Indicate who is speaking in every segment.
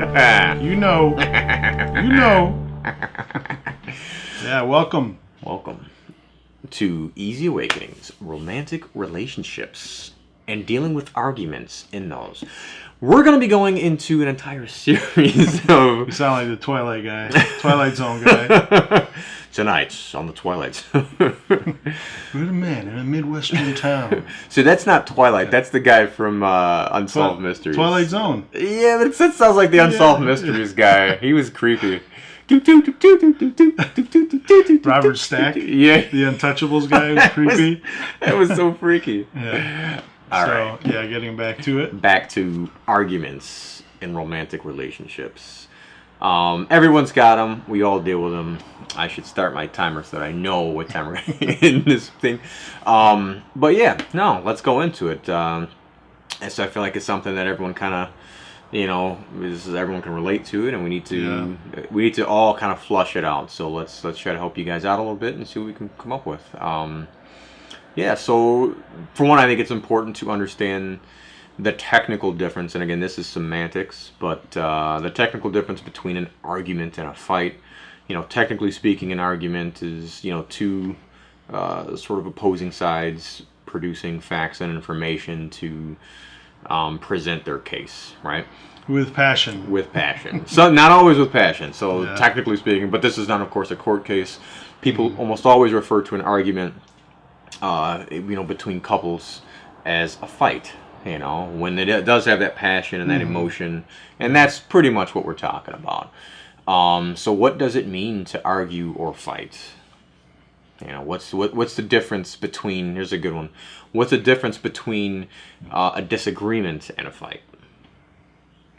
Speaker 1: You know. You know. Yeah, welcome.
Speaker 2: Welcome to Easy Awakenings, Romantic Relationships, and dealing with arguments in those. We're going to be going into an entire series of...
Speaker 1: You sound like the Twilight guy. Twilight Zone guy.
Speaker 2: Tonight on the Twilight
Speaker 1: We're the man in a Midwestern town.
Speaker 2: So that's not Twilight. That's the guy from Unsolved Mysteries.
Speaker 1: Twilight Zone.
Speaker 2: Yeah, but that sounds like the Unsolved Mysteries guy. He was creepy.
Speaker 1: Robert Stack.
Speaker 2: Yeah.
Speaker 1: The Untouchables guy was creepy.
Speaker 2: That was so freaky.
Speaker 1: Yeah.
Speaker 2: All right.
Speaker 1: Yeah, getting back to it.
Speaker 2: Back to arguments in romantic relationships. Everyone's got them. We all deal with them. I should start my timer so that I know what time we're in this thing. But yeah, no, let's go into it. So I feel like it's something that everyone kind of, everyone can relate to it, and we need to all kind of flush it out. So let's try to help you guys out a little bit and see what we can come up with. So for one, I think it's important to understand the technical difference, and again, this is semantics, but the technical difference between an argument and a fight. Technically speaking, an argument is, two sort of opposing sides producing facts and information to present their case, right?
Speaker 1: With passion.
Speaker 2: With passion. So not always with passion. So technically speaking, but this is not, of course, a court case. People almost always refer to an argument, between couples as a fight. When it does have that passion and that emotion, and that's pretty much what we're talking about. So what does it mean to argue or fight? What's the difference between, here's a good one, what's the difference between a disagreement and a fight?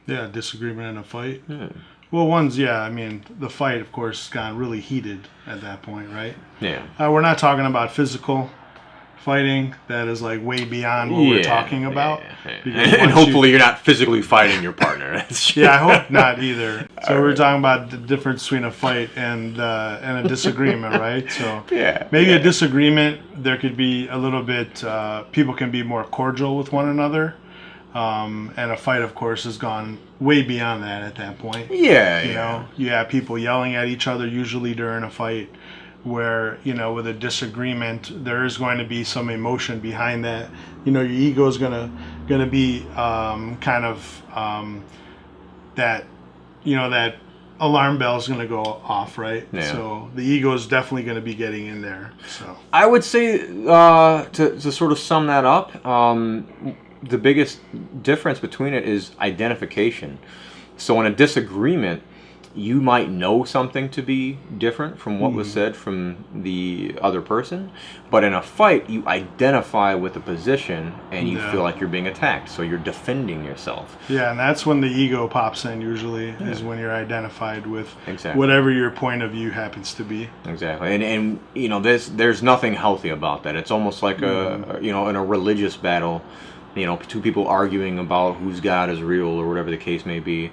Speaker 1: Yeah, disagreement and a fight. Well, the fight, of course, got really heated at that point, right?
Speaker 2: Yeah.
Speaker 1: We're not talking about physical fighting. That is like way beyond what we're talking about.
Speaker 2: And hopefully you're not physically fighting your partner.
Speaker 1: Yeah, I hope not either. So we're talking about the difference between a fight and a disagreement, right? So maybe a disagreement, there could be a little bit, people can be more cordial with one another. And a fight, of course, has gone way beyond that at that point. You have people yelling at each other usually during a fight, where with a disagreement there is going to be some emotion behind that. Your ego is gonna be that that alarm bell is gonna go off, right? So the ego is definitely going to be getting in there. So
Speaker 2: I would say to sort of sum that up, the biggest difference between it is identification. So in a disagreement, you might know something to be different from what was said from the other person, but in a fight, you identify with the position and you feel like you're being attacked, so you're defending yourself. Yeah,
Speaker 1: and that's when the ego pops in usually, is when you're identified with whatever your point of view happens to be.
Speaker 2: Exactly, and there's nothing healthy about that. It's almost like in a religious battle, two people arguing about whose God is real or whatever the case may be.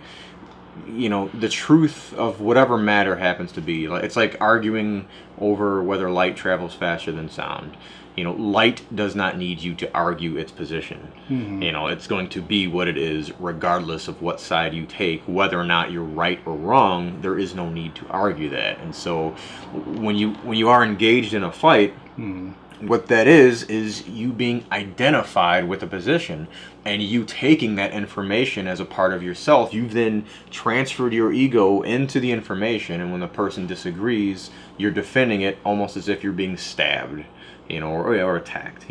Speaker 2: The truth of whatever matter happens to be. It's like arguing over whether light travels faster than sound. Light does not need you to argue its position. It's going to be what it is regardless of what side you take. Whether or not you're right or wrong, there is no need to argue that. And so when you are engaged in a fight, what that is you being identified with a position and you taking that information as a part of yourself. You've then transferred your ego into the information, and when the person disagrees, you're defending it almost as if you're being stabbed, or attacked,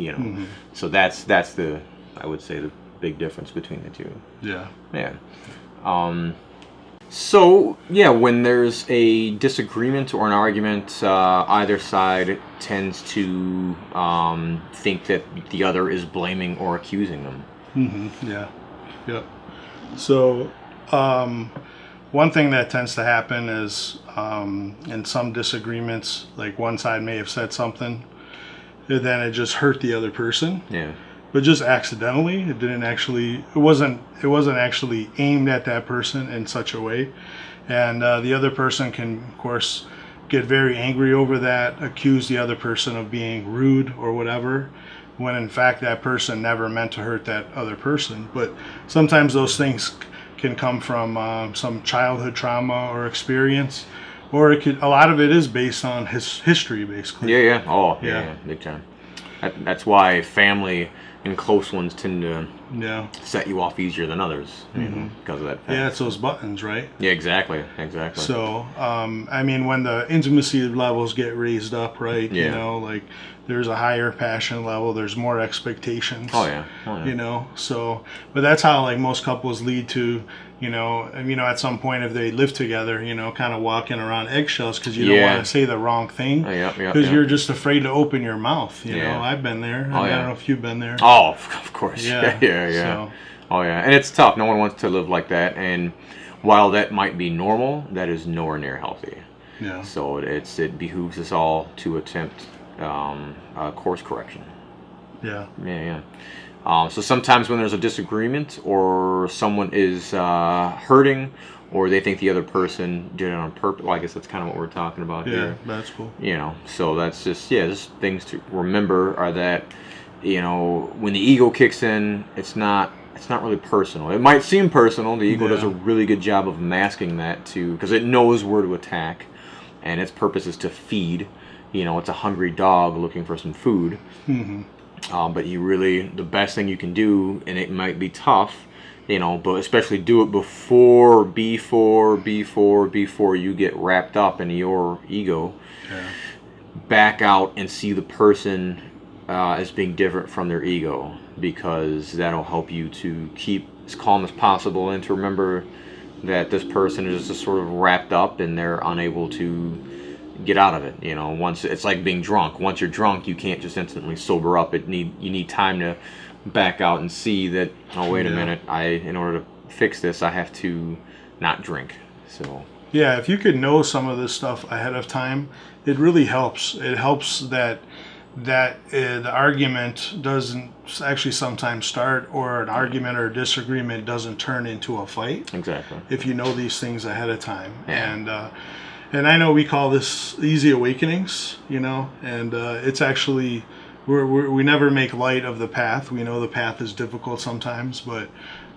Speaker 2: So that's I would say the big difference between the two. So, when there's a disagreement or an argument, either side tends to think that the other is blaming or accusing them.
Speaker 1: So, one thing that tends to happen is in some disagreements, like one side may have said something, and then it just hurt the other person. But just accidentally. It wasn't actually aimed at that person in such a way, and the other person can, of course, get very angry over that, accuse the other person of being rude or whatever, when in fact that person never meant to hurt that other person. But sometimes those things can come from some childhood trauma or experience, or a lot of it is based on his history, basically.
Speaker 2: Yeah. Oh, yeah. Big time. That's why family and close ones tend to set you off easier than others, because of that fact.
Speaker 1: Yeah, it's those buttons, right?
Speaker 2: Yeah, exactly.
Speaker 1: So, I mean, when the intimacy levels get raised up, right?
Speaker 2: Yeah.
Speaker 1: You know, like there's a higher passion level, there's more expectations.
Speaker 2: Oh yeah.
Speaker 1: You know, so, but that's how like most couples lead to, at some point if they live together, kind of walking around eggshells because you don't want to say the wrong thing because you're just afraid to open your mouth. You know, I've been there. I don't know if you've been there.
Speaker 2: Oh, of course. Yeah.
Speaker 1: So,
Speaker 2: oh yeah, and it's tough. No one wants to live like that, and while that might be normal, that is nowhere near healthy.
Speaker 1: Yeah.
Speaker 2: So it behooves us all to attempt course correction.
Speaker 1: Yeah.
Speaker 2: So sometimes when there's a disagreement or someone is hurting or they think the other person did it on purpose, well, I guess that's kind of what we're talking about here.
Speaker 1: Yeah, that's cool.
Speaker 2: So that's just things to remember are that, when the ego kicks in, it's not really personal. It might seem personal. The ego does a really good job of masking that because it knows where to attack, and its purpose is to feed. It's a hungry dog looking for some food. But the best thing you can do, and it might be tough, but especially do it before you get wrapped up in your ego.
Speaker 1: Yeah.
Speaker 2: Back out and see the person as being different from their ego, because that'll help you to keep as calm as possible and to remember that this person is just sort of wrapped up and they're unable to get out of it. Once it's like being drunk. Once you're drunk, you can't just instantly sober up. You need time to back out and see that, oh, wait a minute, in order to fix this, I have to not drink. So
Speaker 1: yeah, if you could know some of this stuff ahead of time, it really helps. It helps that the argument doesn't actually sometimes start, or an argument or a disagreement doesn't turn into a fight.
Speaker 2: Exactly.
Speaker 1: If you know these things ahead of time. And I know we call this easy awakenings, and it's actually, we never make light of the path. We know the path is difficult sometimes, but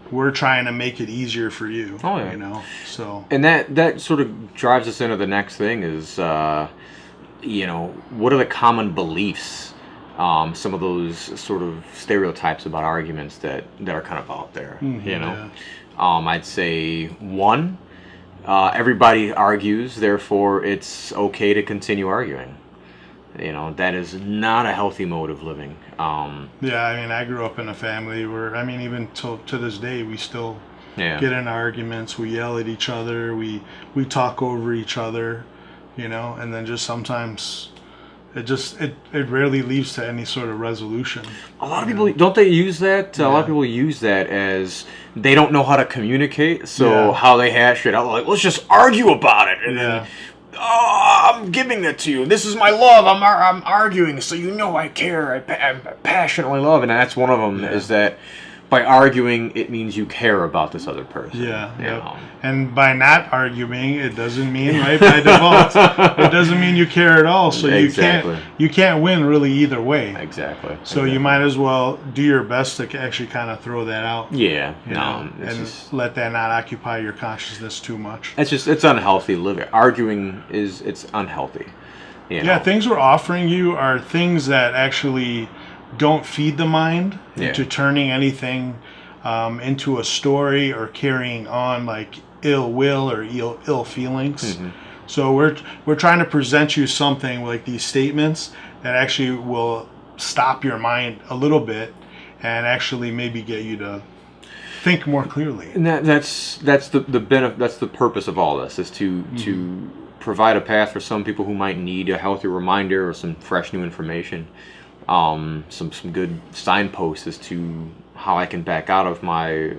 Speaker 1: we're trying to make it easier for you.
Speaker 2: Oh, yeah.
Speaker 1: So.
Speaker 2: And that sort of drives us into the next thing is, what are the common beliefs, some of those sort of stereotypes about arguments that are kind of out there, I'd say one, everybody argues, therefore it's okay to continue arguing. That is not a healthy mode of living.
Speaker 1: I grew up in a family where, even to this day, we still get in arguments. We yell at each other. We talk over each other, and then just sometimes it rarely leads to any sort of resolution.
Speaker 2: A lot of people, don't they use that? A lot of people use that as they don't know how to communicate, so how they hash it out, like, let's just argue about it, and then, I'm giving it to you. This is my love. I'm arguing, so I care. I passionately love, and that's one of them. Is that by arguing, it means you care about this other person.
Speaker 1: And by not arguing, it doesn't mean, right, by default, it doesn't mean you care at all. So you can't win really either way.
Speaker 2: Exactly.
Speaker 1: So you might as well do your best to actually kind of throw that out. And let that not occupy your consciousness too much.
Speaker 2: It's unhealthy living. Arguing it's unhealthy.
Speaker 1: Yeah, things we're offering you are things that actually don't feed the mind into turning anything into a story or carrying on like ill will or ill feelings. So we're trying to present you something like these statements that actually will stop your mind a little bit and actually maybe get you to think more clearly.
Speaker 2: And that's the benefit. That's the purpose of all this, is to provide a path for some people who might need a healthy reminder or some fresh new information. Some good signposts as to how I can back out of my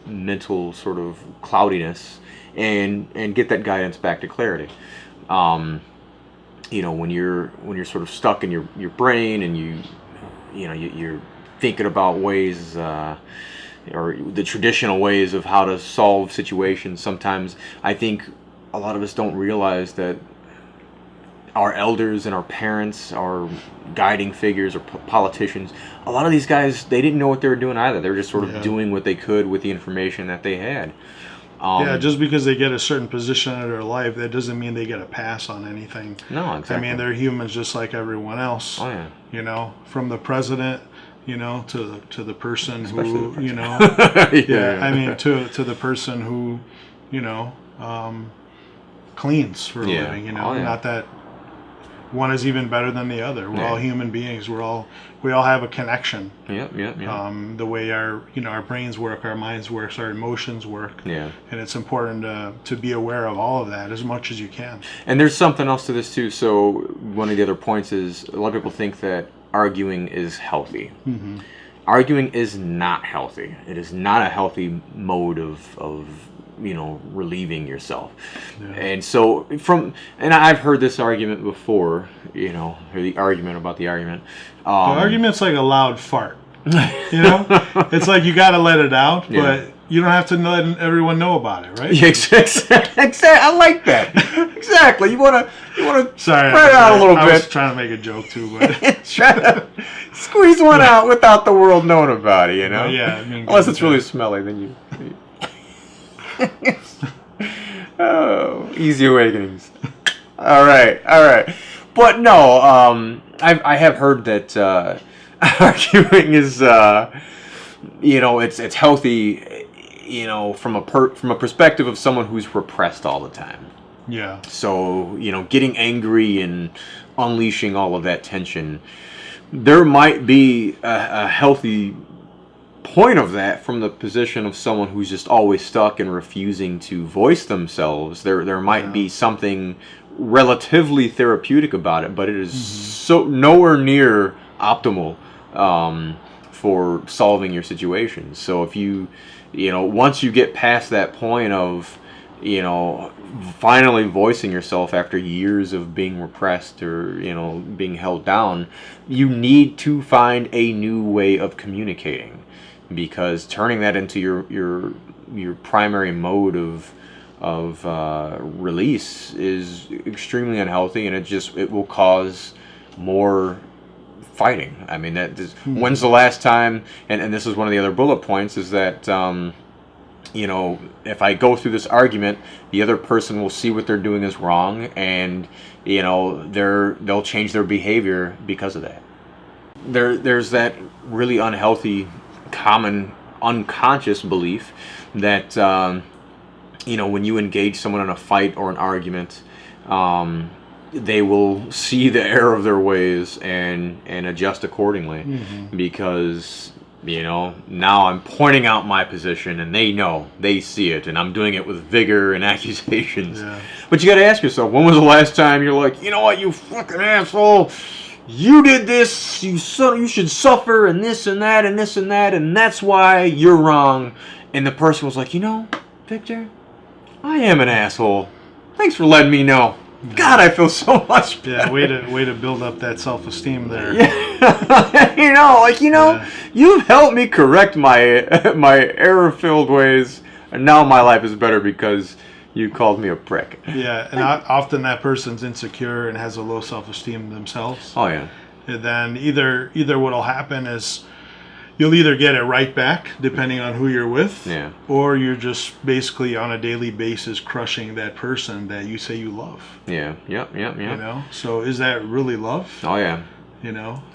Speaker 2: mental sort of cloudiness and get that guidance back to clarity. When you're sort of stuck in your brain and you're thinking about ways or the traditional ways of how to solve situations, sometimes I think a lot of us don't realize that our elders and our parents, our guiding figures or politicians, a lot of these guys, they didn't know what they were doing either. They were just sort of doing what they could with the information that they had.
Speaker 1: Just because they get a certain position in their life, that doesn't mean they get a pass on anything.
Speaker 2: No, exactly.
Speaker 1: I mean, they're humans just like everyone else.
Speaker 2: Oh, yeah.
Speaker 1: You know, from the president, you know, to the person
Speaker 2: Especially
Speaker 1: who,
Speaker 2: the person.
Speaker 1: you know,
Speaker 2: Yeah.
Speaker 1: I mean, to the person who, you know, cleans for a living. You know, not that one is even better than the other. We're all human beings. We all have a connection.
Speaker 2: Yep.
Speaker 1: The way our brains work, our minds work, our emotions work.
Speaker 2: Yeah.
Speaker 1: And it's important to be aware of all of that as much as you can.
Speaker 2: And there's something else to this too. So one of the other points is a lot of people think that arguing is healthy.
Speaker 1: Mm-hmm.
Speaker 2: Arguing is not healthy. It is not a healthy mode of relieving yourself. And so and I've heard this argument before, or the argument about the argument.
Speaker 1: The argument's like a loud fart. You know, it's like you got to let it out, but you don't have to let everyone know about it, right?
Speaker 2: Yeah, exactly. I like that. Exactly. You want to
Speaker 1: Sorry,
Speaker 2: spread out a little bit.
Speaker 1: I was trying to make a joke too, but
Speaker 2: try to squeeze one out without the world knowing about it. You know.
Speaker 1: I mean,
Speaker 2: unless it's really smelly, then you. Oh, easy awakenings. All right. But no, I have heard that arguing is, it's healthy, from a perspective of someone who's repressed all the time.
Speaker 1: Yeah.
Speaker 2: So, getting angry and unleashing all of that tension, there might be a healthy point of that from the position of someone who's just always stuck and refusing to voice themselves. There might be something relatively therapeutic about it, but it is so nowhere near optimal for solving your situation. So if once you get past that point of finally voicing yourself after years of being repressed or being held down, you need to find a new way of communicating. Because turning that into your primary mode of release is extremely unhealthy, and it will cause more fighting. I mean, when's the last time? And this is one of the other bullet points is that if I go through this argument, the other person will see what they're doing is wrong, and they'll change their behavior because of that. There's that really unhealthy common unconscious belief that when you engage someone in a fight or an argument, they will see the error of their ways and adjust accordingly, because now I'm pointing out my position and they see it, and I'm doing it with vigor and accusations. But you got to ask yourself, when was the last time you're like, you know what, you fucking asshole, you did this, you should suffer, and this and that, and this and that, and that's why you're wrong. And the person was like, Victor, I am an asshole. Thanks for letting me know. God, I feel so much better.
Speaker 1: Yeah, way to build up that self-esteem there.
Speaker 2: Yeah. You've helped me correct my error-filled ways, and now my life is better because you called me a prick.
Speaker 1: Yeah, and often that person's insecure and has a low self-esteem themselves.
Speaker 2: Oh, yeah.
Speaker 1: And then either what'll happen is you'll either get it right back, depending on who you're with, or you're just basically on a daily basis crushing that person that you say you love.
Speaker 2: Yeah, yep.
Speaker 1: So is that really love?
Speaker 2: Oh, yeah.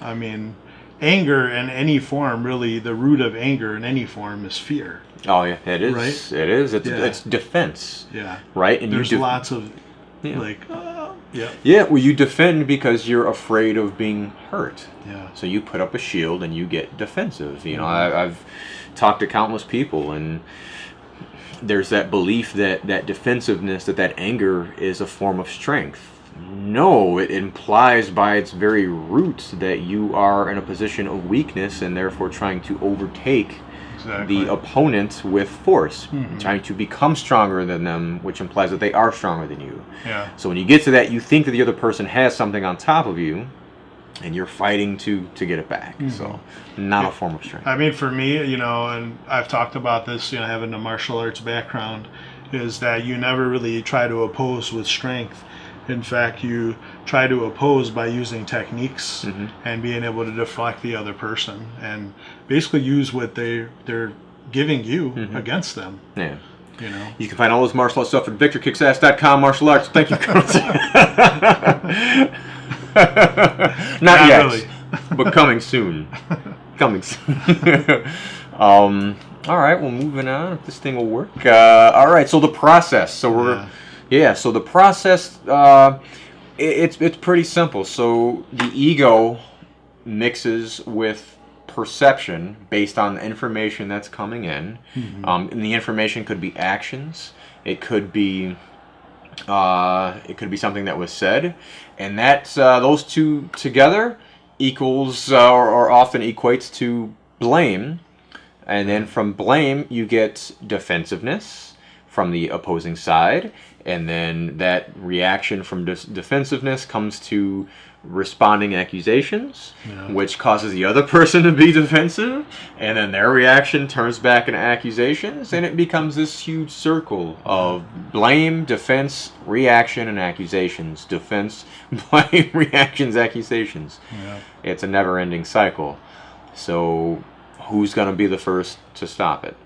Speaker 1: I mean, anger in any form, really, the root of anger in any form is fear.
Speaker 2: Oh, yeah, it is.
Speaker 1: Right?
Speaker 2: It is. It's defense.
Speaker 1: Yeah.
Speaker 2: Right? And
Speaker 1: there's lots of,
Speaker 2: Yeah, well, you defend because you're afraid of being hurt.
Speaker 1: Yeah.
Speaker 2: So you put up a shield and you get defensive. I've talked to countless people, and there's that belief that defensiveness, that anger is a form of strength. No, it implies by its very roots that you are in a position of weakness and therefore trying to overtake the opponent with force, trying to become stronger than them, which implies that they are stronger than you.
Speaker 1: Yeah.
Speaker 2: So when you get to that, you think that the other person has something on top of you, and you're fighting to get it back. So not a form of strength.
Speaker 1: I mean, for me, and I've talked about this, having a martial arts background, is that you never really try to oppose with strength. In fact, you try to oppose by using techniques and being able to deflect the other person and basically use what they're giving you against them.
Speaker 2: Yeah.
Speaker 1: You know,
Speaker 2: you can find all this martial arts stuff at victorkicksass.com. Martial arts. Thank you. Not yet, really. But coming soon. Coming soon. All right. Well, moving on. If this thing will work. All right. So the process. So we're So the process. It's pretty simple. So the ego mixes with perception based on the information that's coming in, and the information could be actions. It could be something that was said, and that's those two together equals or often equates to blame, and then from blame you get defensiveness from the opposing side, and then that reaction from defensiveness comes to responding accusations, which causes the other person to be defensive, and then their reaction turns back into accusations, and it becomes this huge circle of blame, defense, reaction, and accusations. Defense, blame, reactions, accusations. It's a never-ending cycle. So who's going to be the first to stop it?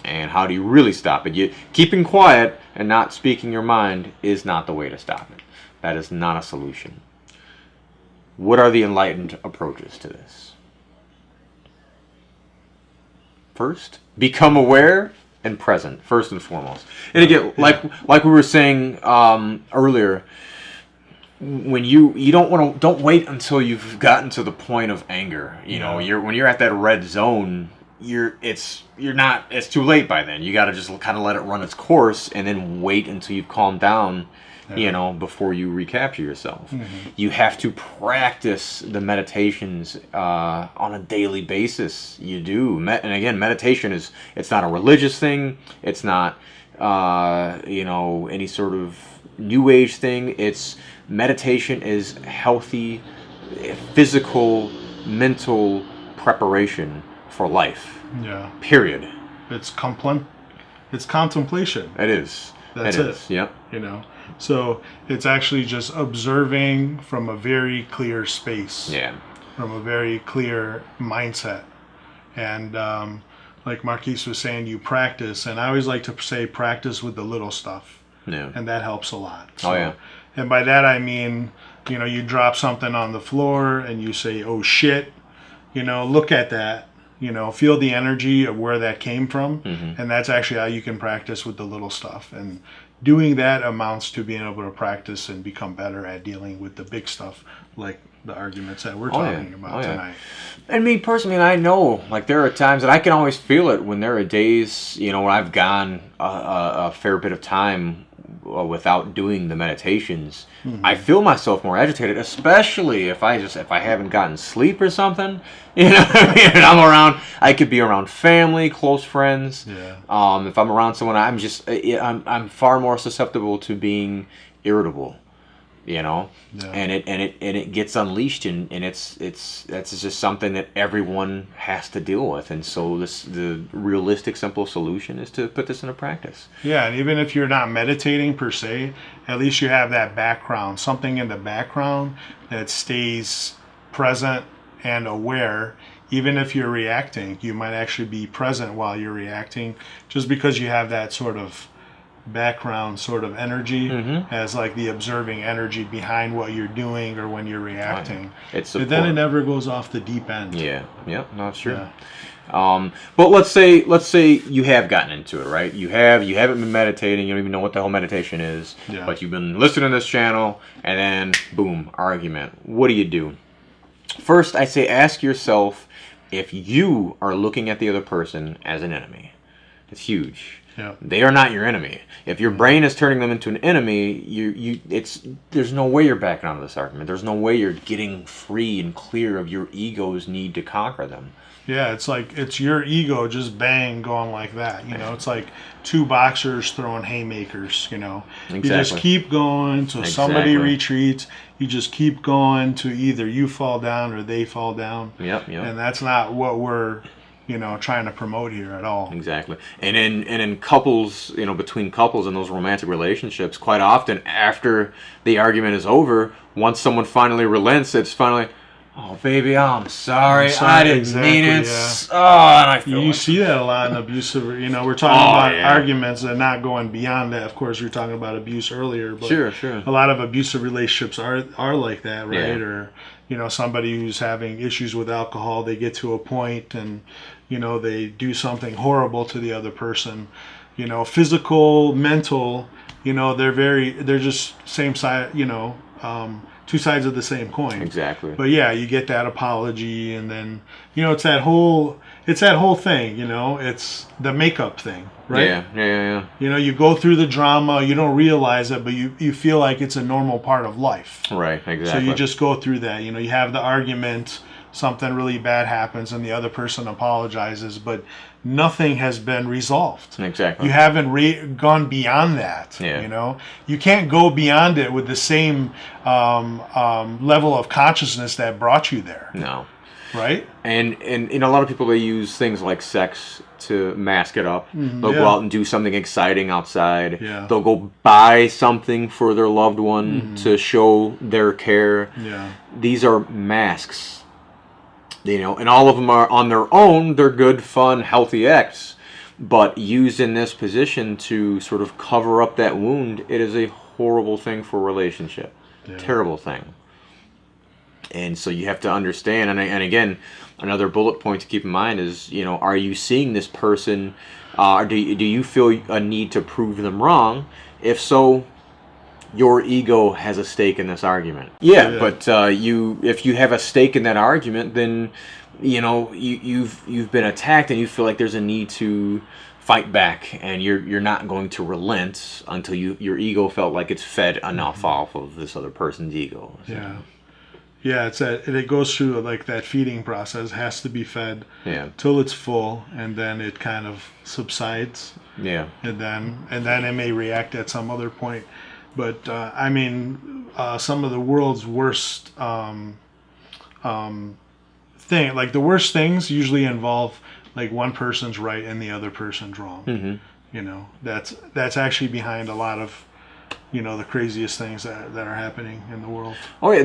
Speaker 2: And how do you really stop it? Keeping quiet and not speaking your mind is not the way to stop it. That is not a solution. What are the enlightened approaches to this? First, become aware and present, first and foremost. And again, like we were saying earlier, when you don't wait until you've gotten to the point of anger. You know, when you're at that red zone, it's too late by then. You got to just kind of let it run its course and then wait until you've calmed down. You know, before you recapture yourself. You have to practice the meditations on a daily basis. You do. And again, meditation it's not a religious thing. It's not, any sort of new age thing. Meditation is healthy, physical, mental preparation for life.
Speaker 1: Yeah.
Speaker 2: Period.
Speaker 1: It's contemplation.
Speaker 2: It is.
Speaker 1: That's it.
Speaker 2: Yep.
Speaker 1: You know. So it's actually just observing from a very clear space.
Speaker 2: Yeah.
Speaker 1: From a very clear mindset. And like Marquise was saying, you practice. And I always like to say practice with the little stuff.
Speaker 2: Yeah.
Speaker 1: And that helps a lot. So,
Speaker 2: oh, yeah.
Speaker 1: And by that I mean, you drop something on the floor and you say, oh shit. Look at that. Feel the energy of where that came from. And that's actually how you can practice with the little stuff. And doing that amounts to being able to practice and become better at dealing with the big stuff, like the arguments that we're talking about tonight.
Speaker 2: And me personally, I know, there are times that I can always feel it when there are days, when I've gone a fair bit of time without doing the meditations. I feel myself more agitated, especially if I haven't gotten sleep or something. And I could be around family, close friends.
Speaker 1: Yeah.
Speaker 2: If I'm around someone, I'm far more susceptible to being irritable. And it gets unleashed, and that's just something that everyone has to deal with. And so the realistic, simple solution is to put this into practice.
Speaker 1: Yeah, and even if you're not meditating per se, at least you have that background, something in the background that stays present and aware. Even if you're reacting, you might actually be present while you're reacting, just because you have that sort of background sort of energy as the observing energy behind what you're doing or when you're reacting.
Speaker 2: But
Speaker 1: then it never goes off the deep end.
Speaker 2: Yeah, no, it's true. Yeah. But let's say you have gotten into it, right? You haven't been meditating. You don't even know what the hell meditation is.
Speaker 1: Yeah.
Speaker 2: But you've been listening to this channel, and then boom, argument. What do you do? First, I say ask yourself if you are looking at the other person as an enemy. It's huge.
Speaker 1: Yeah.
Speaker 2: They are not your enemy. If your brain is turning them into an enemy, there's no way you're backing out of this argument. There's no way you're getting free and clear of your ego's need to conquer them.
Speaker 1: Yeah, it's your ego just bang going like that. It's like two boxers throwing haymakers.
Speaker 2: Exactly.
Speaker 1: You just keep going till somebody retreats. You just keep going to either you fall down or they fall down.
Speaker 2: Yep.
Speaker 1: And that's not what we're trying to promote here at all.
Speaker 2: Exactly. And in couples, between couples in those romantic relationships, quite often after the argument is over, once someone finally relents, it's finally, oh baby, I'm sorry, I didn't mean it.
Speaker 1: Yeah.
Speaker 2: Oh, and I feel
Speaker 1: You see that a lot in abusive. We're talking about arguments and not going beyond that. Of course, we were talking about abuse earlier, but
Speaker 2: sure.
Speaker 1: A lot of abusive relationships are like that, right?
Speaker 2: Yeah.
Speaker 1: Or somebody who's having issues with alcohol, they get to a point and they do something horrible to the other person. Physical, mental. They're just same side. Two sides of the same coin.
Speaker 2: Exactly.
Speaker 1: But yeah, you get that apology, and then it's that whole thing. It's the makeup thing, right?
Speaker 2: Yeah.
Speaker 1: You go through the drama, you don't realize it, but you feel like it's a normal part of life.
Speaker 2: Right. Exactly.
Speaker 1: So you just go through that. You have the argument, something really bad happens, and the other person apologizes, but nothing has been resolved.
Speaker 2: Exactly.
Speaker 1: You haven't gone beyond that.
Speaker 2: Yeah.
Speaker 1: You can't go beyond it with the same level of consciousness that brought you there.
Speaker 2: No.
Speaker 1: Right?
Speaker 2: And a lot of people, they use things like sex to mask it up. They'll go out and do something exciting outside.
Speaker 1: Yeah.
Speaker 2: They'll go buy something for their loved one to show their care.
Speaker 1: Yeah.
Speaker 2: These are masks. And all of them are on their own, they're good, fun, healthy acts. But used in this position to sort of cover up that wound, it is a horrible thing for a relationship. Yeah. Terrible thing. And so you have to understand, and again, another bullet point to keep in mind is, are you seeing this person, do you feel a need to prove them wrong? If so, your ego has a stake in this argument. Yeah. But if you have a stake in that argument, then you've been attacked, and you feel like there's a need to fight back, and you're not going to relent until your ego felt like it's fed enough off of this other person's ego. So.
Speaker 1: Yeah, it goes through like that feeding process. It has to be fed till it's full, and then it kind of subsides. Yeah. And then it may react at some other point. But some of the world's worst thing, like the worst things, usually involve like one person's right and the other person's wrong. Mm-hmm. That's actually behind a lot of the craziest things that are happening in the world. Oh yeah,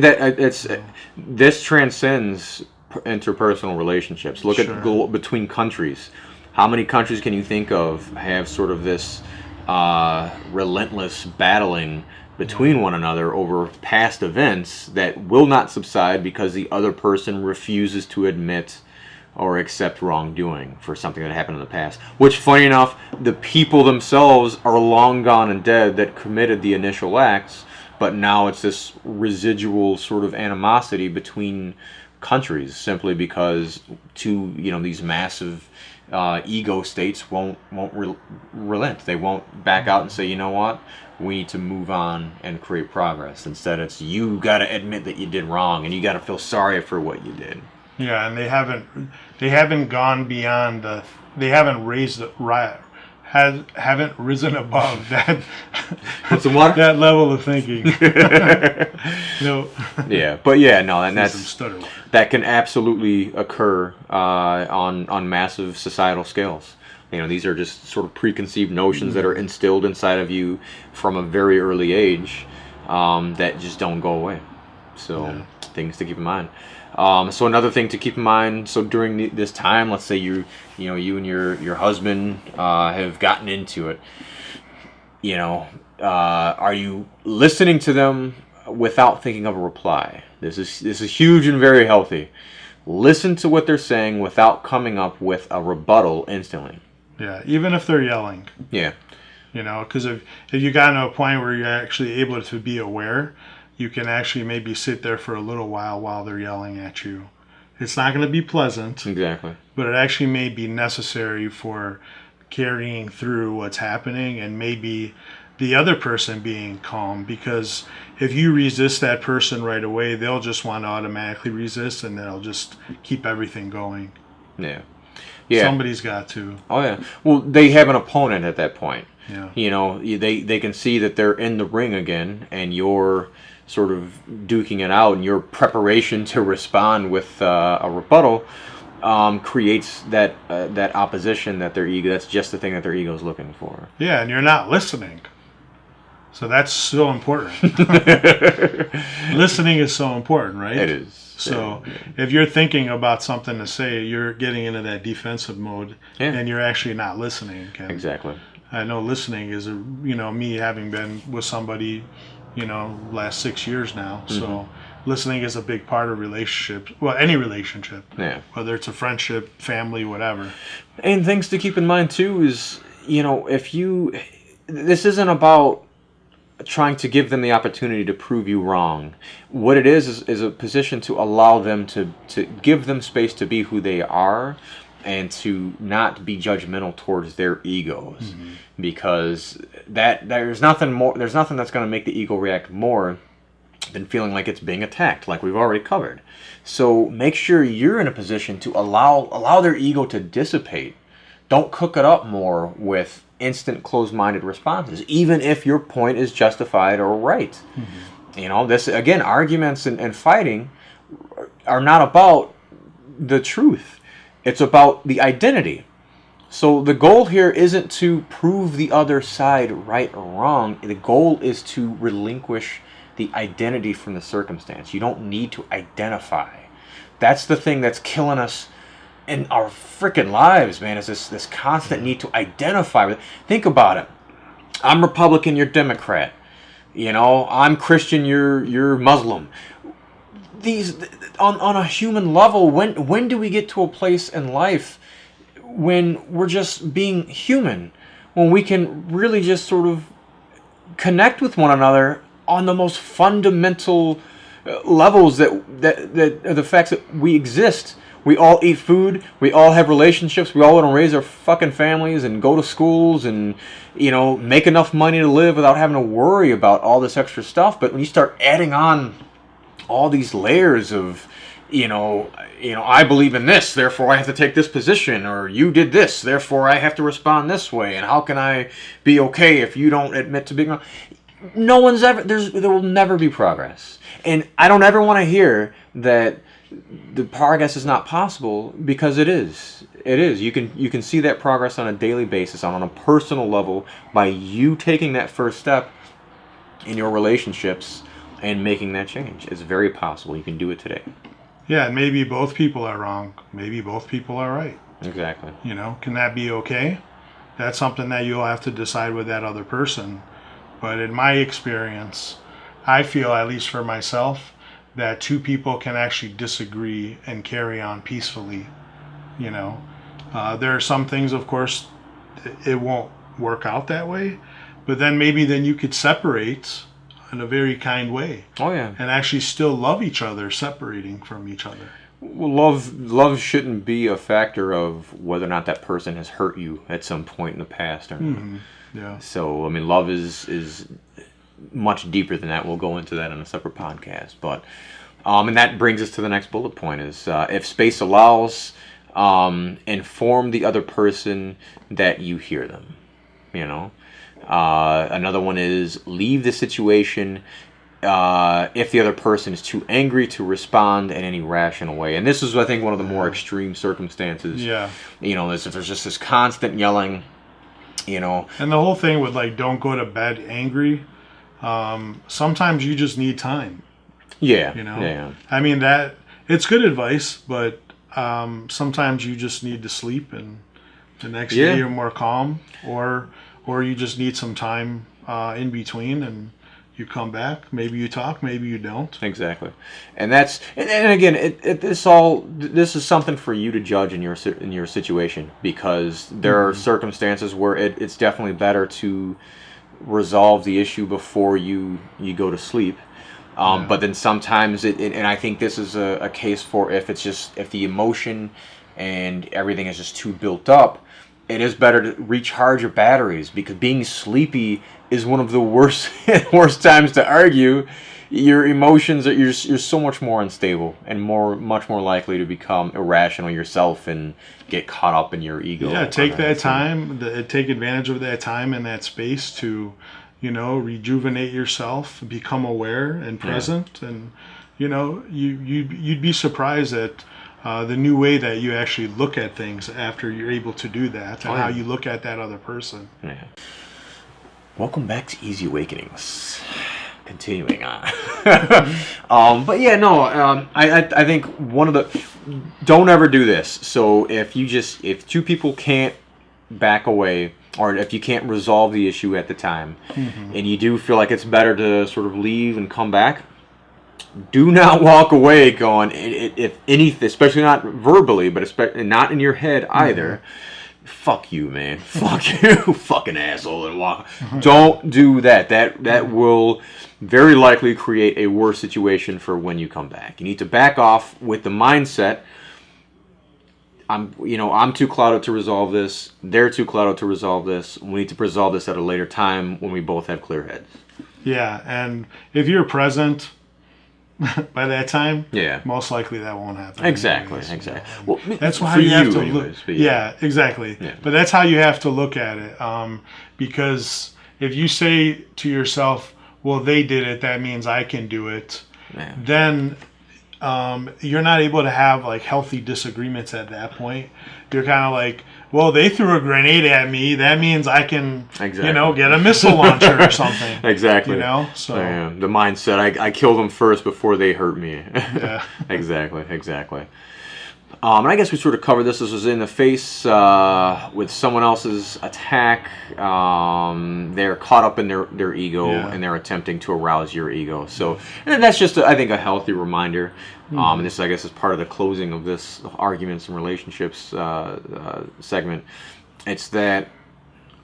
Speaker 2: this transcends interpersonal relationships. Look at between countries. How many countries can you think of have sort of this relentless battling between one another over past events that will not subside because the other person refuses to admit or accept wrongdoing for something that happened in the past? Which, funny enough, the people themselves are long gone and dead that committed the initial acts, but now it's this residual sort of animosity between countries simply because these massive ego states won't relent. They won't back out and say, you know what, we need to move on and create progress. Instead, it's you got to admit that you did wrong, and you got to feel sorry for what you did.
Speaker 1: Yeah, and they haven't gone beyond they haven't haven't risen above that.
Speaker 2: Some water?
Speaker 1: That level of thinking. No.
Speaker 2: Yeah, but and that can absolutely occur on massive societal scales. These are just sort of preconceived notions that are instilled inside of you from a very early age that just don't go away. So things to keep in mind. So another thing to keep in mind, so during this time, let's say you and your husband have gotten into it, are you listening to them without thinking of a reply? This is huge and very healthy. Listen to what they're saying without coming up with a rebuttal instantly.
Speaker 1: Yeah, even if they're yelling.
Speaker 2: Yeah.
Speaker 1: Because if you got to a point where you're actually able to be aware, you can actually maybe sit there for a little while they're yelling at you. It's not going to be pleasant.
Speaker 2: Exactly.
Speaker 1: But it actually may be necessary for carrying through what's happening and maybe the other person being calm, because if you resist that person right away, they'll just want to automatically resist and they'll just keep everything going.
Speaker 2: Yeah.
Speaker 1: Somebody's got to.
Speaker 2: Oh, yeah. Well, they have an opponent at that point.
Speaker 1: Yeah.
Speaker 2: They can see that they're in the ring again, and you're sort of duking it out, and your preparation to respond with a rebuttal, creates that opposition that their ego. That's just the thing that their ego is looking for.
Speaker 1: Yeah, and you're not listening. So that's so important. Listening is so important, right?
Speaker 2: It is.
Speaker 1: So if you're thinking about something to say, you're getting into that defensive mode, and you're actually not listening. And
Speaker 2: exactly.
Speaker 1: I know listening is, me having been with somebody, last 6 years now. Mm-hmm. So listening is a big part of relationships. Well, any relationship. Yeah. Whether it's a friendship, family, whatever.
Speaker 2: And things to keep in mind too is, this isn't about trying to give them the opportunity to prove you wrong. What it is a position to allow them to give them space to be who they are, and to not be judgmental towards their egos. Mm-hmm. Because there's nothing that's going to make the ego react more than feeling like it's being attacked, like we've already covered. So make sure you're in a position to allow their ego to dissipate. Don't cook it up more with instant closed-minded responses, even if your point is justified or right. Mm-hmm. This again, arguments and fighting are not about the truth. It's about the identity. So the goal here isn't to prove the other side right or wrong. The goal is to relinquish the identity from the circumstance. You don't need to identify. That's the thing that's killing us in our freaking lives, man, is this constant need to identify with. Think about it. I'm Republican, you're Democrat. I'm Christian, you're Muslim. These on a human level, when do we get to a place in life when we're just being human, when we can really just sort of connect with one another on the most fundamental levels that are the facts that we exist? We all eat food. We all have relationships. We all want to raise our fucking families and go to schools and, make enough money to live without having to worry about all this extra stuff. But when you start adding on all these layers of, I believe in this, therefore I have to take this position, or you did this, therefore I have to respond this way, and how can I be okay if you don't admit to being wrong? There will never be progress. And I don't ever want to hear that the progress is not possible, because it is. It is. You can see that progress on a daily basis, on a personal level, by you taking that first step in your relationships and making that change. It's very possible. You can do it today.
Speaker 1: Yeah, and maybe both people are wrong. Maybe both people are right.
Speaker 2: Exactly.
Speaker 1: Can that be okay? That's something that you'll have to decide with that other person. But in my experience, I feel, at least for myself, that two people can actually disagree and carry on peacefully. There are some things, of course, it won't work out that way, but then you could separate in a very kind way.
Speaker 2: Oh yeah.
Speaker 1: And actually still love each other, separating from each other.
Speaker 2: Well, love shouldn't be a factor of whether or not that person has hurt you at some point in the past or not. Mm-hmm. Yeah. So love is much deeper than that. We'll go into that in a separate podcast. But and that brings us to the next bullet point: is if space allows, inform the other person that you hear them. Another one is leave the situation if the other person is too angry to respond in any rational way. And this is, I think, one of the more extreme circumstances. Yeah. If there's just this constant yelling,
Speaker 1: And the whole thing with don't go to bed angry. Sometimes you just need time.
Speaker 2: Yeah. Yeah.
Speaker 1: I mean, that it's good advice, but sometimes you just need to sleep, and the next day you're more calm, or you just need some time in between, and you come back. Maybe you talk, maybe you don't.
Speaker 2: Exactly, and again, this is something for you to judge in your situation, because there are circumstances where it's definitely better to resolve the issue before you go to sleep. But then sometimes and I think this is a case for if the emotion and everything is just too built up, it is better to recharge your batteries, because being sleepy is one of the worst times to argue. Your emotions you're so much more unstable and much more likely to become irrational yourself and get caught up in your ego.
Speaker 1: Yeah, take that time, take advantage of that time and that space to, rejuvenate yourself, become aware and present, and you'd be surprised at the new way that you actually look at things after you're able to do that, and how you look at that other person.
Speaker 2: Yeah. Welcome back to Easy Awakenings. Continuing on. But yeah, no, I think one of the, don't ever do this. So if two people can't back away, or if you can't resolve the issue at the time, and you do feel like it's better to sort of leave and come back, do not walk away going, if anything, especially not verbally, but especially not in your head either, fuck you, man. Fuck you, fucking asshole. And walk. Don't do that. That will very likely create a worse situation for when you come back. You need to back off with the mindset, I'm too clouded to resolve this. They're too clouded to resolve this. We need to resolve this at a later time when we both have clear heads. Yeah,
Speaker 1: and if you're present by that time, most likely that won't happen.
Speaker 2: Exactly.
Speaker 1: Well, that's how you have to look. Exactly. Yeah. But that's how you have to look at it. Because if you say to yourself, "Well, they did it. That means I can do it," then you're not able to have like healthy disagreements at that point. You're kind of like, well, they threw a grenade at me. That means I can, get a missile launcher or something.
Speaker 2: Exactly.
Speaker 1: So
Speaker 2: the mindset, I killed them first before they hurt me. Yeah. Exactly. And I guess we sort of covered this. This was in the face with someone else's attack. They're caught up in their ego, and they're attempting to arouse your ego. So, and that's just, I think, a healthy reminder. And this, I guess, is part of the closing of this arguments and relationships segment. It's that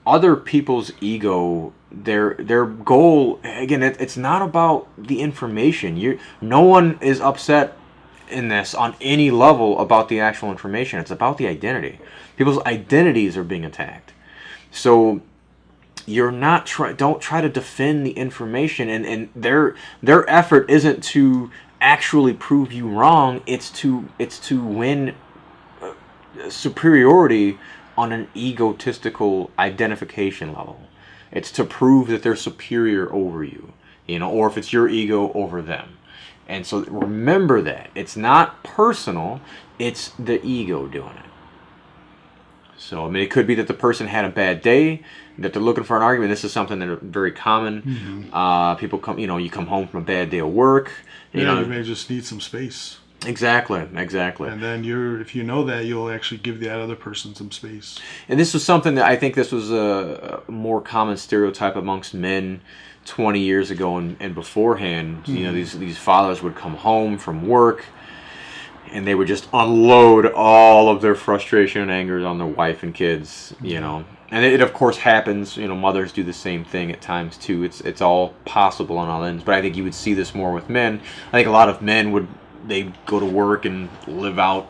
Speaker 2: other people's ego, their goal, again, it's not about the information. No one is upset in this on any level about the actual information. It's about the identity. People's identities are being attacked. So don't try to defend the information, and their effort isn't to actually prove you wrong. It's to win superiority on an egotistical identification level. It's to prove that they're superior over you, or if it's your ego over them. And so remember that. It's not personal, it's the ego doing it. So, I mean, it could be that the person had a bad day, that they're looking for an argument. This is something that is very common. People come, you come home from a bad day of work.
Speaker 1: You may just need some space.
Speaker 2: Exactly.
Speaker 1: And then if you know that, you'll actually give that other person some space.
Speaker 2: And this was something that I think this was a more common stereotype amongst men 20 years ago and beforehand. These fathers would come home from work and they would just unload all of their frustration and anger on their wife and kids, and it of course happens. Mothers do the same thing at times too. It's all possible on all ends, but I think you would see this more with men. I think a lot of men they'd go to work and live out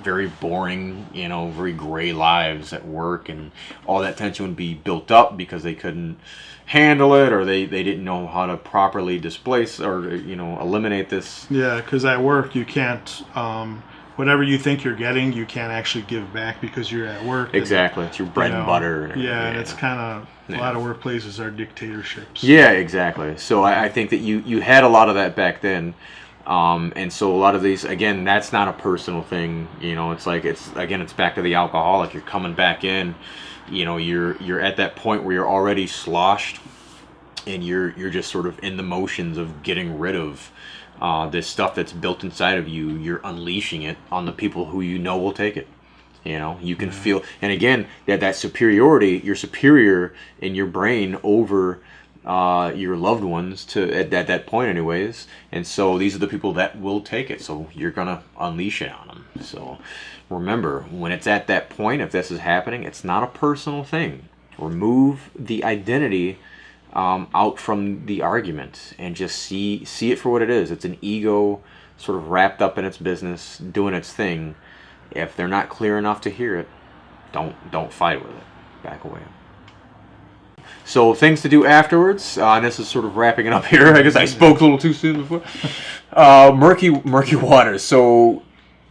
Speaker 2: very boring, very gray lives at work, and all that tension would be built up because they couldn't handle it, or they didn't know how to properly displace or eliminate this.
Speaker 1: Yeah, because at work you can't, whatever you think you're getting, you can't actually give back because you're at work.
Speaker 2: Exactly, it's your bread and butter.
Speaker 1: And it's kind of a lot of workplaces are dictatorships.
Speaker 2: Yeah, exactly. So I think that you had a lot of that back then. And so a lot of these, again, that's not a personal thing. It's like it's back to the alcoholic. You're coming back in, you're at that point where you're already sloshed, and you're just sort of in the motions of getting rid of this stuff that's built inside of you. You're unleashing it on the people who will take it. You can feel, and again, that superiority, you're superior in your brain over your loved ones at that point anyways, and so these are the people that will take it, so you're gonna unleash it on them. So remember, when it's at that point, if this is happening, it's not a personal thing. Remove the identity out from the argument and just see it for what it is. It's an ego sort of wrapped up in its business, doing its thing. If they're not clear enough to hear it, don't fight with it. Back away. So things to do afterwards, and this is sort of wrapping it up here. I guess I spoke a little too soon before. Murky waters. So,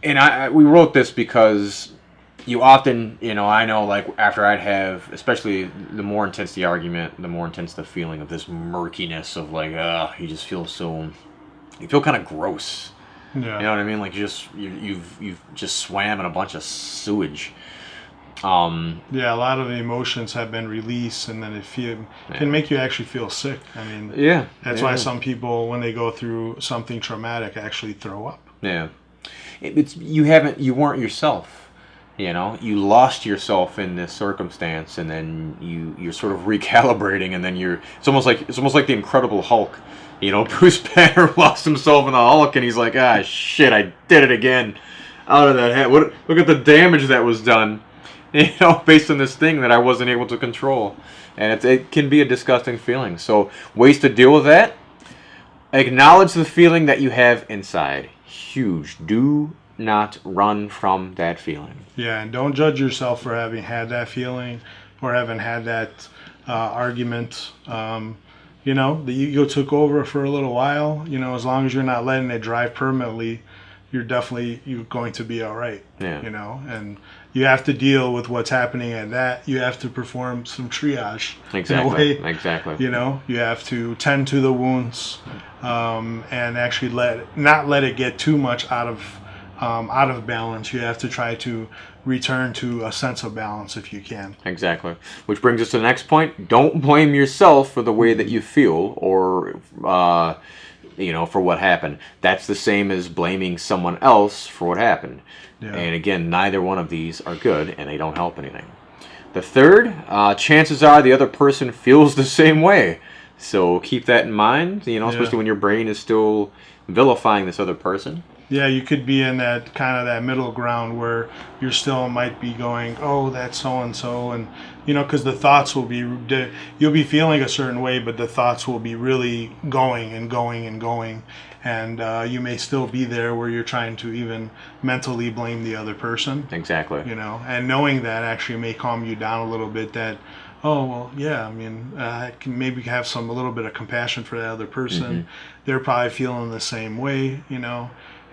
Speaker 2: and we wrote this because you often, I know, like after I'd have, especially the more intense the argument, the more intense the feeling of this murkiness of like, you just feel you feel kind of gross.
Speaker 1: Yeah.
Speaker 2: You know what I mean? Like you've just swam in a bunch of sewage.
Speaker 1: Yeah, a lot of the emotions have been released, and then can make you actually feel sick. I mean,
Speaker 2: Yeah.
Speaker 1: That's why some people, when they go through something traumatic, actually throw up.
Speaker 2: Yeah. You weren't yourself. You know, you lost yourself in this circumstance, and then you're sort of recalibrating, and then it's almost like the Incredible Hulk. You know, Bruce Banner lost himself in the Hulk, and he's like, ah, shit, I did it again. Out of that head. Look at the damage that was done. You know, based on this thing that I wasn't able to control. And it can be a disgusting feeling. So, ways to deal with that: acknowledge the feeling that you have inside. Huge. Do not run from that feeling.
Speaker 1: Yeah, and don't judge yourself for having had that feeling or having had that argument. You know, the ego took over for a little while. You know, as long as you're not letting it drive permanently, you're going to be all right.
Speaker 2: Yeah.
Speaker 1: You know, and you have to deal with what's happening at that. You have to perform some triage.
Speaker 2: Exactly.
Speaker 1: In a way.
Speaker 2: Exactly.
Speaker 1: You know, you have to tend to the wounds and actually not let it get too much out of balance. You have to try to return to a sense of balance if you can.
Speaker 2: Exactly. Which brings us to the next point. Don't blame yourself for the way that you feel or, for what happened. That's the same as blaming someone else for what happened.
Speaker 1: Yeah.
Speaker 2: And again, neither one of these are good, and they don't help anything. The third, chances are the other person feels the same way. So keep that in mind, especially when your brain is still vilifying this other person.
Speaker 1: Yeah, you could be in that kind of that middle ground where you still might be going, oh, that's so-and-so, and, because the thoughts will be, you'll be feeling a certain way, but the thoughts will be really going and going and going, and you may still be there where you're trying to even mentally blame the other person.
Speaker 2: Exactly.
Speaker 1: And knowing that actually may calm you down a little bit that, oh, well, yeah, I mean, I can maybe have a little bit of compassion for that other person. Mm-hmm. They're probably feeling the same way,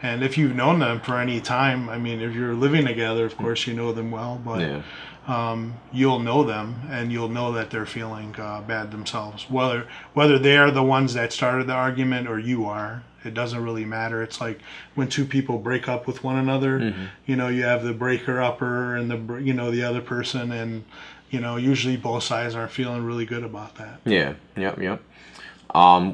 Speaker 1: And if you've known them for any time, I mean, if you're living together, of course you know them well, but you'll know them and you'll know that they're feeling bad themselves. Whether they are the ones that started the argument or you are, it doesn't really matter. It's like when two people break up with one another, mm-hmm. You have the breaker-upper and the other person, and usually both sides aren't feeling really good about that.
Speaker 2: Yeah, yep.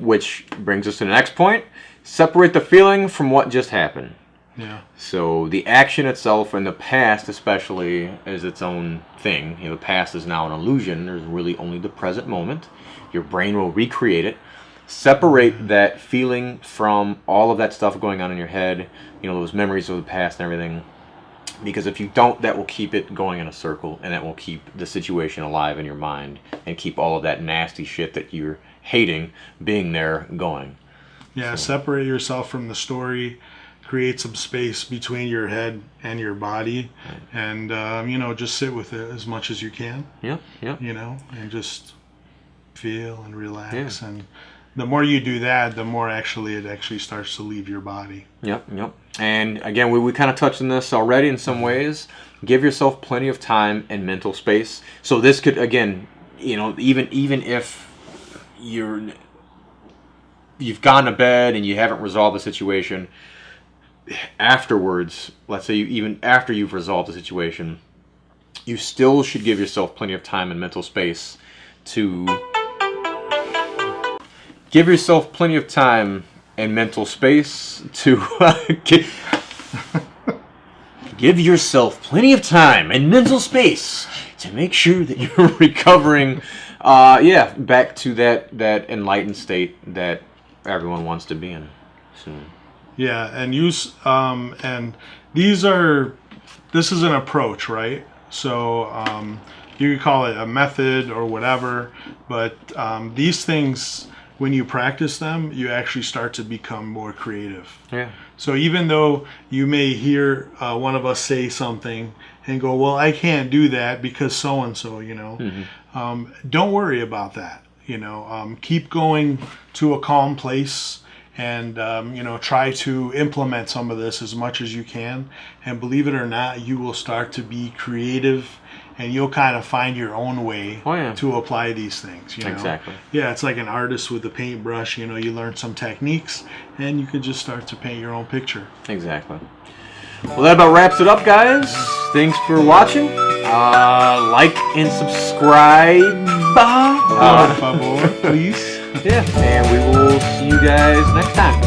Speaker 2: Which brings us to the next point. Separate the feeling from what just happened.
Speaker 1: Yeah.
Speaker 2: So the action itself and the past especially is its own thing. The past is now an illusion. There's really only the present moment. Your brain will recreate it. Separate that feeling from all of that stuff going on in your head, those memories of the past and everything. Because if you don't, that will keep it going in a circle, and that will keep the situation alive in your mind and keep all of that nasty shit that you're hating being there going.
Speaker 1: Yeah, separate yourself from the story, create some space between your head and your body, and, just sit with it as much as you can.
Speaker 2: Yeah.
Speaker 1: And just feel and relax. Yeah. And the more you do that, the more it actually starts to leave your body.
Speaker 2: Yep. And again, we kind of touched on this already in some ways. Give yourself plenty of time and mental space. So this could, again, even if you've gone to bed and you haven't resolved the situation, afterwards, let's say even after you've resolved the situation, you still should give yourself plenty of time and mental space to give yourself plenty of time and mental space to give yourself plenty of time and mental space to make sure that you're recovering back to that enlightened state that everyone wants to be in soon.
Speaker 1: Yeah, and and this is an approach, right? So you could call it a method or whatever, but these things, when you practice them, you actually start to become more creative.
Speaker 2: Yeah.
Speaker 1: So even though you may hear one of us say something and go, well, I can't do that because so-and-so, don't worry about that. Keep going to a calm place and try to implement some of this as much as you can. And believe it or not, you will start to be creative, and you'll kind of find your own way to apply these things.
Speaker 2: Exactly.
Speaker 1: Yeah, it's like an artist with a paintbrush. You learn some techniques, and you could just start to paint your own picture.
Speaker 2: Exactly. Well, that about wraps it up, guys. Thanks for watching. Like and subscribe.
Speaker 1: Por favor, please.
Speaker 2: Yeah, and we will see you guys next time.